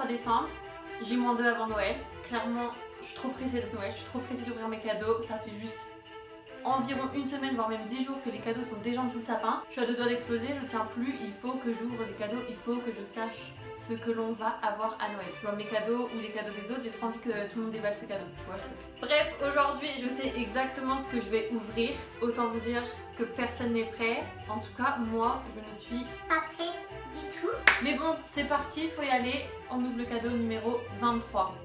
23 décembre, J-2 avant Noël. Clairement, je suis trop pressée de Noël, je suis trop pressée d'ouvrir mes cadeaux. Ça fait juste environ une semaine, voire même 10 jours que les cadeaux sont déjà en dessous le sapin. Je suis à deux doigts d'exploser, je tiens plus, il faut que j'ouvre les cadeaux, il faut que je sache ce que l'on va avoir à Noël. Tu vois, mes cadeaux ou les cadeaux des autres, j'ai trop envie que tout le monde déballe ses cadeaux, tu vois le truc. Bref, aujourd'hui, je sais exactement ce que je vais ouvrir. Autant vous dire que personne n'est prêt. En tout cas, moi, je ne suis Pas prête du tout. Mais bon, c'est parti, faut y aller. On ouvre le cadeau numéro 23.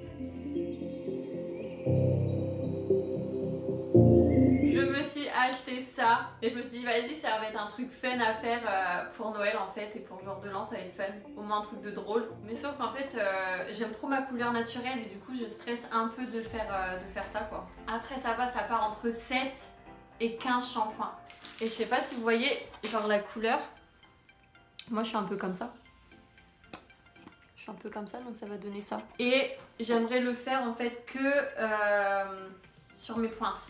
Je me suis acheté ça et je me suis dit vas-y, ça va être un truc fun à faire pour Noël en fait, et pour le jour de l'an ça va être fun, au moins un truc de drôle. Mais sauf qu'en fait j'aime trop ma couleur naturelle et du coup je stresse un peu de faire ça quoi. Après ça va, ça part entre 7 et 15 shampoings. Et je sais pas si vous voyez genre la couleur, moi je suis un peu comme ça. Je suis un peu comme ça donc ça va donner ça. Et j'aimerais le faire en fait que sur mes pointes.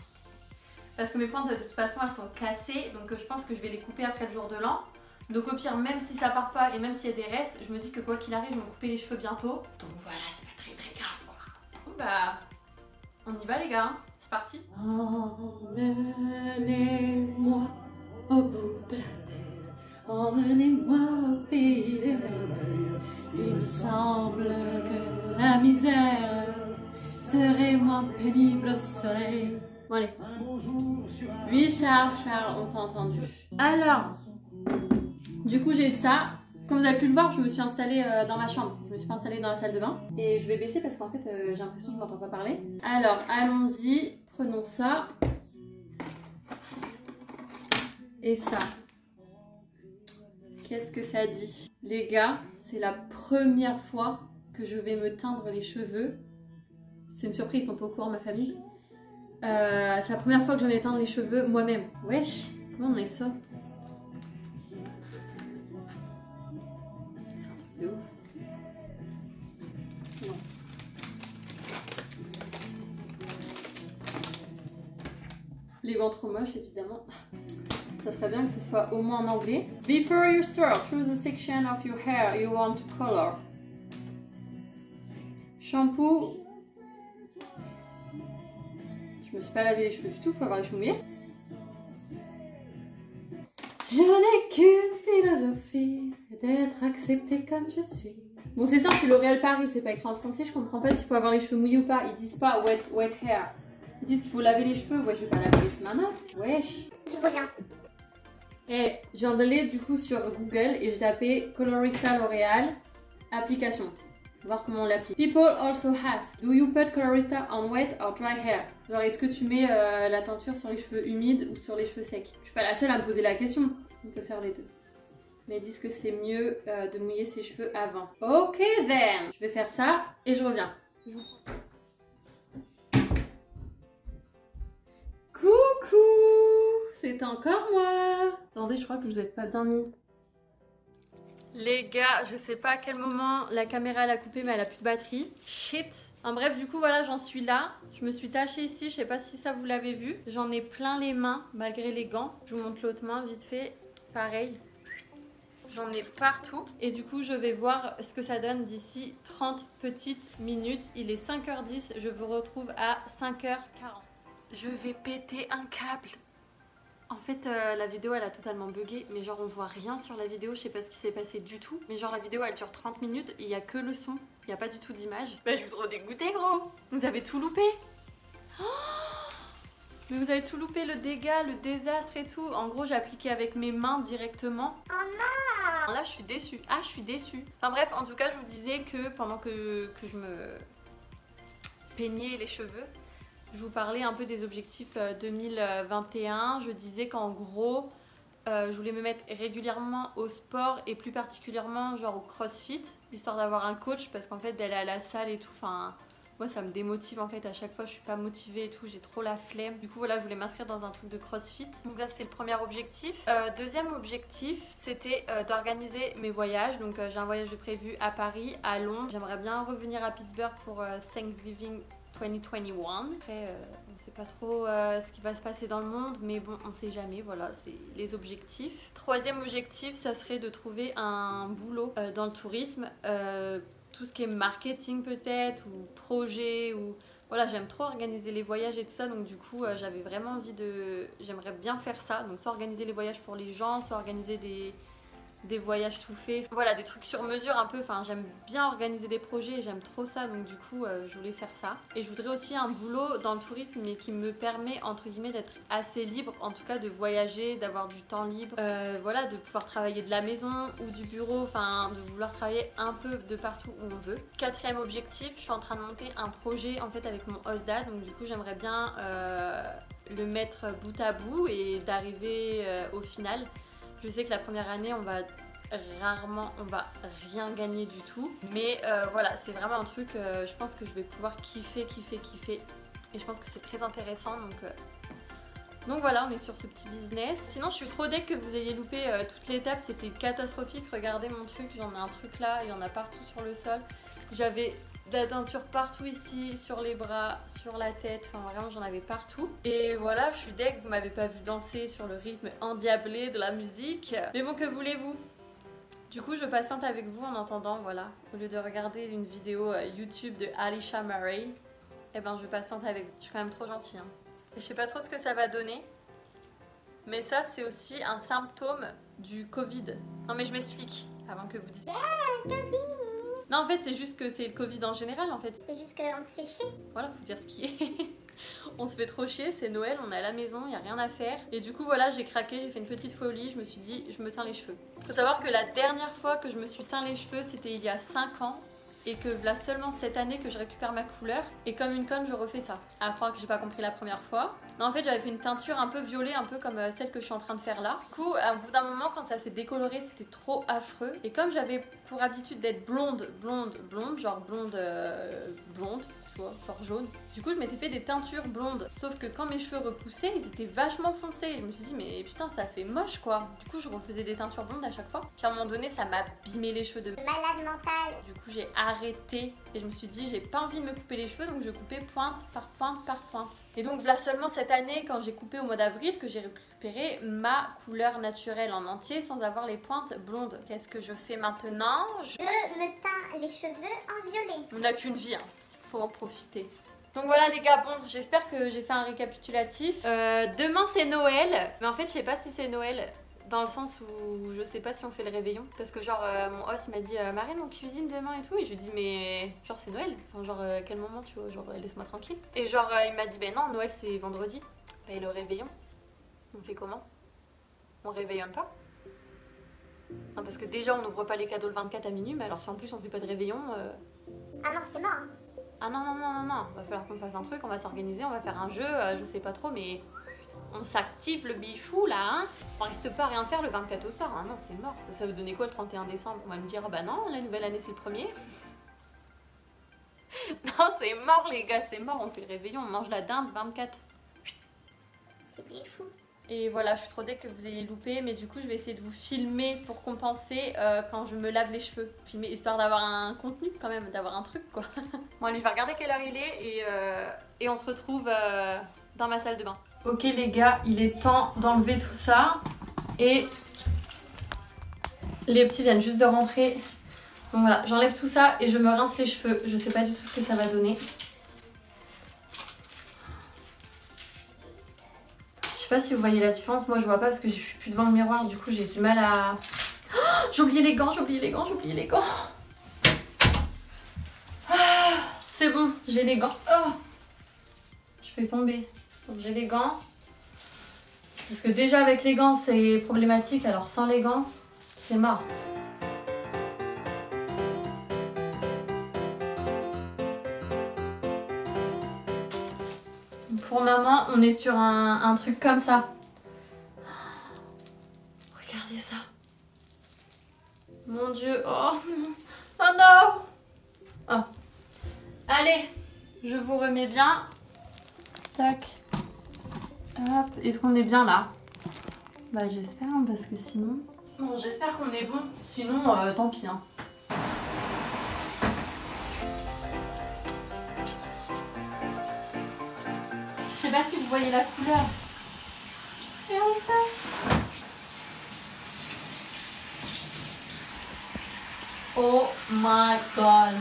Parce que mes pointes de toute façon elles sont cassées, donc je pense que je vais les couper après le jour de l'an. Donc au pire, même si ça part pas et même s'il y a des restes, je me dis que quoi qu'il arrive, je vais me couper les cheveux bientôt. Donc voilà, c'est pas très grave quoi. Bon bah, on y va les gars, hein. C'est parti. Emmenez-moi au bout de la terre, emmenez-moi au pays des merveilles. Il me semble que la misère serait moins pénible au soleil. Bon allez. Oui Charles, on t'a entendu. Alors, du coup j'ai ça. Comme vous avez pu le voir, je me suis installée dans ma chambre. Je me suis pas installée dans la salle de bain. Et je vais baisser parce qu'en fait j'ai l'impression que je m'entends pas parler. Alors allons-y, prenons ça. Et ça. Qu'est-ce que ça dit? Les gars, c'est la première fois que je vais me teindre les cheveux. C'est une surprise, ils sont pas au courant, ma famille. C'est la première fois que je vais teindre les cheveux moi-même. Wesh, comment on enlève ça? C'est un truc de ouf. Non. Les gants trop moches évidemment. Ça serait bien que ce soit au moins en anglais. Before you start, choose a section of your hair you want to color. Shampoo. Je me suis pas lavé les cheveux du tout, faut avoir les cheveux mouillés. Je n'ai qu'une philosophie, d'être acceptée comme je suis. Bon c'est ça, c'est L'Oréal Paris, c'est pas écrit en français, je comprends pas s'il faut avoir les cheveux mouillés ou pas. Ils disent pas wet hair. Ils disent qu'il faut laver les cheveux, ouais je vais pas laver les cheveux maintenant. Wesh. Je reviens. Et j'ai allé du coup sur Google et j'ai tapé Colorista L'Oréal application. Voir comment on l'applique. People also ask, do you put Colorista on wet or dry hair? Genre est-ce que tu mets la teinture sur les cheveux humides ou sur les cheveux secs? Je suis pas la seule à me poser la question. On peut faire les deux. Mais ils disent que c'est mieux de mouiller ses cheveux avant. Ok then. Je vais faire ça et je reviens. Coucou, c'est encore moi. Attendez, je crois que vous n'êtes pas bien mis. Les gars, je sais pas à quel moment la caméra elle a coupé mais elle a plus de batterie. Shit. En bref, du coup voilà, j'en suis là. Je me suis tachée ici, je sais pas si ça vous l'avez vu. J'en ai plein les mains malgré les gants. Je vous montre l'autre main vite fait. Pareil. J'en ai partout. Et du coup, je vais voir ce que ça donne d'ici 30 petites minutes. Il est 5h10, je vous retrouve à 5h40. Je vais péter un câble. En fait, la vidéo elle a totalement bugué, mais genre on voit rien sur la vidéo, je sais pas ce qui s'est passé du tout. Mais genre la vidéo elle dure 30 minutes et il y a que le son, il n'y a pas du tout d'image. Bah je suis trop dégoûtée gros, vous avez tout loupé. Oh, mais vous avez tout loupé, le dégât, le désastre et tout. En gros j'ai appliqué avec mes mains directement. Oh non! Là je suis déçue, ah je suis déçue. Enfin bref, en tout cas je vous disais que pendant que je me peignais les cheveux, je vous parlais un peu des objectifs 2021. Je disais qu'en gros, je voulais me mettre régulièrement au sport et plus particulièrement genre au crossfit, histoire d'avoir un coach parce qu'en fait d'aller à la salle et tout, enfin moi ça me démotive en fait à chaque fois, je suis pas motivée et tout, j'ai trop la flemme. Du coup voilà, je voulais m'inscrire dans un truc de crossfit. Donc là c'était le premier objectif. Deuxième objectif, c'était d'organiser mes voyages. Donc j'ai un voyage de prévu à Paris, à Londres. J'aimerais bien revenir à Pittsburgh pour Thanksgiving 2021. Après, on ne sait pas trop ce qui va se passer dans le monde, mais bon, on sait jamais, voilà, c'est les objectifs. Troisième objectif, ça serait de trouver un boulot dans le tourisme. tout ce qui est marketing peut-être, ou projet, ou... Voilà, j'aime trop organiser les voyages et tout ça, donc du coup, j'avais vraiment envie de... J'aimerais bien faire ça, donc soit organiser les voyages pour les gens, soit organiser des voyages tout faits. Voilà, des trucs sur mesure un peu, enfin j'aime bien organiser des projets et j'aime trop ça, donc du coup je voulais faire ça. Et je voudrais aussi un boulot dans le tourisme mais qui me permet entre guillemets d'être assez libre, en tout cas de voyager, d'avoir du temps libre, voilà, de pouvoir travailler de la maison ou du bureau, enfin de vouloir travailler un peu de partout où on veut. Quatrième objectif, je suis en train de monter un projet en fait avec mon Osda, donc du coup j'aimerais bien le mettre bout à bout et d'arriver au final. Je sais que la première année, on va rien gagner du tout. Mais voilà, c'est vraiment un truc, je pense que je vais pouvoir kiffer. Et je pense que c'est très intéressant. Donc voilà, on est sur ce petit business. Sinon, je suis trop deg que vous ayez loupé toute l'étape. C'était catastrophique. Regardez mon truc, j'en ai un truc là, il y en a partout sur le sol. J'avais de la teinture partout ici, sur les bras, sur la tête, enfin vraiment j'en avais partout. Et voilà, je suis deg, vous m'avez pas vu danser sur le rythme endiablé de la musique. Mais bon, que voulez-vous? Du coup, je patiente avec vous en entendant, voilà. Au lieu de regarder une vidéo YouTube de Alisha Murray, eh ben je patiente avec vous. Je suis quand même trop gentille, hein. Et je sais pas trop ce que ça va donner. Mais ça, c'est aussi un symptôme du Covid. Non mais je m'explique, avant que vous disiez... Non, en fait, c'est juste que c'est le Covid en général, en fait. C'est juste qu'on se fait chier. Voilà, faut dire ce qui est. On se fait trop chier, c'est Noël, on est à la maison, il n'y a rien à faire. Et du coup, voilà, j'ai craqué, j'ai fait une petite folie, je me suis dit, je me teins les cheveux. Faut savoir que la dernière fois que je me suis teint les cheveux, c'était il y a 5 ans. Et que là seulement cette année que je récupère ma couleur. Et comme une conne, je refais ça. À croire que j'ai pas compris la première fois. Non, en fait, j'avais fait une teinture un peu violet, un peu comme celle que je suis en train de faire là. Du coup, au bout d'un moment, quand ça s'est décoloré, c'était trop affreux. Et comme j'avais pour habitude d'être blonde, genre blonde, genre jaune. Du coup, je m'étais fait des teintures blondes. Sauf que quand mes cheveux repoussaient, ils étaient vachement foncés. Et je me suis dit, mais putain, ça fait moche quoi. Du coup, je refaisais des teintures blondes à chaque fois. Puis à un moment donné, ça m'a abîmé les cheveux de malade mental. Du coup, j'ai arrêté et je me suis dit, j'ai pas envie de me couper les cheveux, donc je coupais pointe par pointe par pointe. Et donc, là seulement cette année, quand j'ai coupé au mois d'avril, que j'ai récupéré ma couleur naturelle en entier sans avoir les pointes blondes. Qu'est-ce que je fais maintenant? Je me teins les cheveux en violet. On n'a qu'une vie, hein. Faut en profiter. Donc voilà les gars, bon j'espère que j'ai fait un récapitulatif. Demain c'est Noël, mais en fait je sais pas si c'est Noël dans le sens où je sais pas si on fait le réveillon. Parce que genre mon host m'a dit Marine on cuisine demain et tout, et je lui dis mais genre c'est Noël, enfin genre quel moment tu vois, genre laisse-moi tranquille. Et genre il m'a dit ben non Noël c'est vendredi. Et le réveillon, on fait comment? On réveillonne pas? Non parce que déjà on n'ouvre pas les cadeaux le 24 à minuit, mais alors si en plus on fait pas de réveillon... Ah non c'est mort hein. Ah non, va falloir qu'on fasse un truc, on va s'organiser, on va faire un jeu, je sais pas trop, mais on s'active le bichou là, hein. On reste pas à rien faire le 24 au soir, hein. Non c'est mort. Ça veut donner quoi le 31 décembre? On va me dire, oh bah non, la nouvelle année c'est le 1er. Non c'est mort les gars, c'est mort, on fait le réveillon, on mange la dinde 24. C'est des fous. Et voilà, je suis trop deg que vous ayez loupé, mais du coup je vais essayer de vous filmer pour compenser quand je me lave les cheveux. Filmer histoire d'avoir un contenu quand même, d'avoir un truc quoi. Bon allez, je vais regarder quelle heure il est et on se retrouve dans ma salle de bain. Ok les gars, il est temps d'enlever tout ça et les petits viennent juste de rentrer. Donc voilà, j'enlève tout ça et je me rince les cheveux. Je sais pas du tout ce que ça va donner. Je sais pas si vous voyez la différence, moi je vois pas parce que je suis plus devant le miroir, du coup j'ai du mal à... Oh, j'ai oublié les gants, Ah, c'est bon, j'ai les gants. Oh, je fais tomber. Donc j'ai les gants. Parce que déjà avec les gants c'est problématique, alors sans les gants, c'est mort. Pour maman, on est sur un truc comme ça. Regardez ça. Mon Dieu. Oh non. Oh non. Oh. Allez, je vous remets bien. Tac. Hop. Est-ce qu'on est bien là? Bah j'espère, hein, parce que sinon... Bon, j'espère qu'on est bon. Sinon, tant pis. Hein. Je sais pas si vous voyez la couleur. Regardez ça. Oh my god.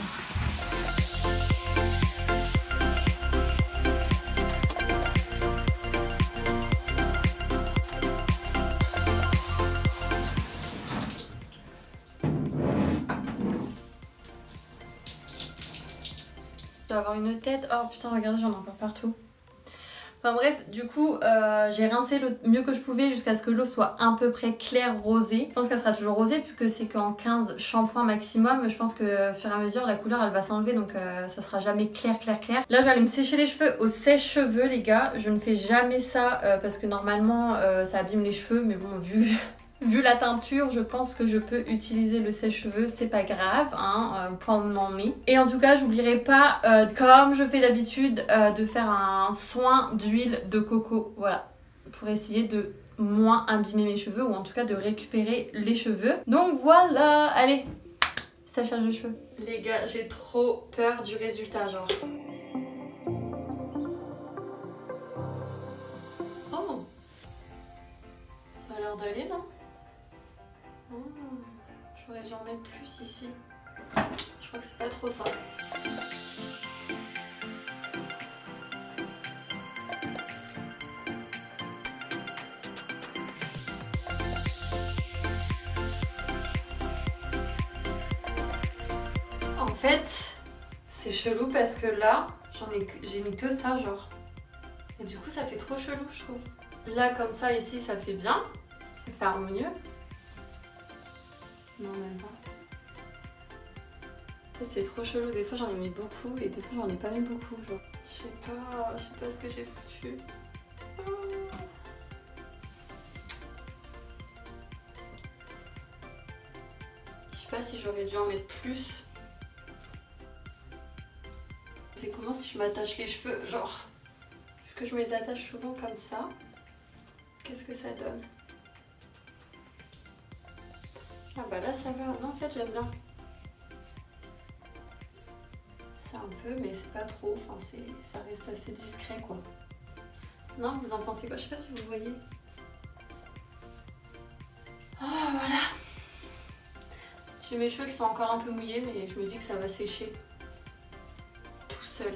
Je dois avoir une tête. Oh putain, regardez, j'en ai encore partout. Enfin bref, du coup, j'ai rincé le mieux que je pouvais jusqu'à ce que l'eau soit à peu près claire rosée. Je pense qu'elle sera toujours rosée vu que c'est qu'en 15 shampoings maximum. Je pense que au fur et à mesure, la couleur elle va s'enlever, donc ça sera jamais clair. Là, je vais aller me sécher les cheveux au sèche-cheveux, les gars. Je ne fais jamais ça parce que normalement, ça abîme les cheveux. Mais bon, vu la teinture, je pense que je peux utiliser le sèche-cheveux, c'est pas grave, hein, point où on en est. Et en tout cas, j'oublierai pas, comme je fais d'habitude, de faire un soin d'huile de coco, voilà, pour essayer de moins abîmer mes cheveux, ou en tout cas de récupérer les cheveux. Donc voilà, allez, séchage de cheveux. Les gars, j'ai trop peur du résultat, genre. Oh, ça a l'air d'aller, non? Oh, j'aurais dû en mettre plus ici. Je crois que c'est pas trop ça. En fait, c'est chelou parce que là, j'ai mis que ça, genre. Et du coup, ça fait trop chelou, je trouve. Là, comme ça, ici, ça fait bien. Ça fait harmonieux. Non, même pas. C'est trop chelou, des fois j'en ai mis beaucoup et des fois j'en ai pas mis beaucoup, genre. Je sais pas ce que j'ai foutu. Je sais pas si j'aurais dû en mettre plus. C'est comment si je m'attache les cheveux, genre, vu que je me les attache souvent comme ça, qu'est-ce que ça donne? Ah bah là ça va, non en fait j'aime bien. C'est un peu mais c'est pas trop, enfin ça reste assez discret quoi. Non, vous en pensez quoi? Je sais pas si vous voyez. Oh voilà. J'ai mes cheveux qui sont encore un peu mouillés mais je me dis que ça va sécher tout seul.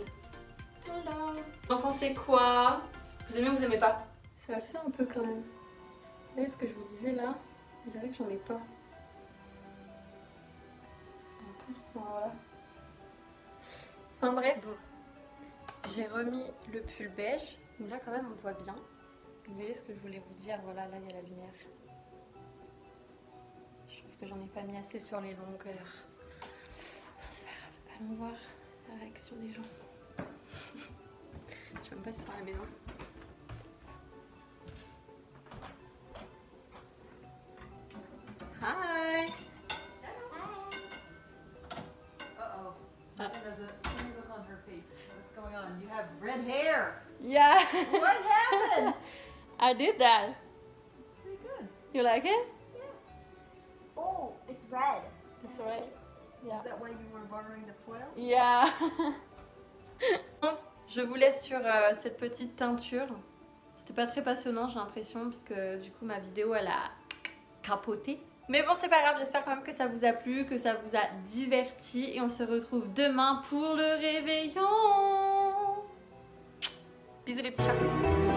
Voilà. Vous en pensez quoi? Vous aimez ou vous aimez pas? Ça le fait un peu quand même. Vous voyez ce que je vous disais là? Je dirais que j'en ai pas. Voilà. Enfin bref, bon. J'ai remis le pull beige. Là quand même on voit bien. Vous voyez ce que je voulais vous dire, voilà, là il y a la lumière. Je trouve que j'en ai pas mis assez sur les longueurs. C'est pas grave, allons voir la réaction des gens. Je sais même pas si c'est à la maison. Hi! What's going on? You have red hair. Yeah. What happened? I did that. It's pretty good. You like it? Oh, it's red. That's right. Yeah. Is that why you were borrowing the foil? Yeah. Je vous laisse sur cette petite teinture. C'était pas très passionnant, j'ai l'impression, parce que du coup ma vidéo elle a capoté. Mais bon, c'est pas grave, j'espère quand même que ça vous a plu, que ça vous a diverti. Et on se retrouve demain pour le réveillon. Bisous les petits chats.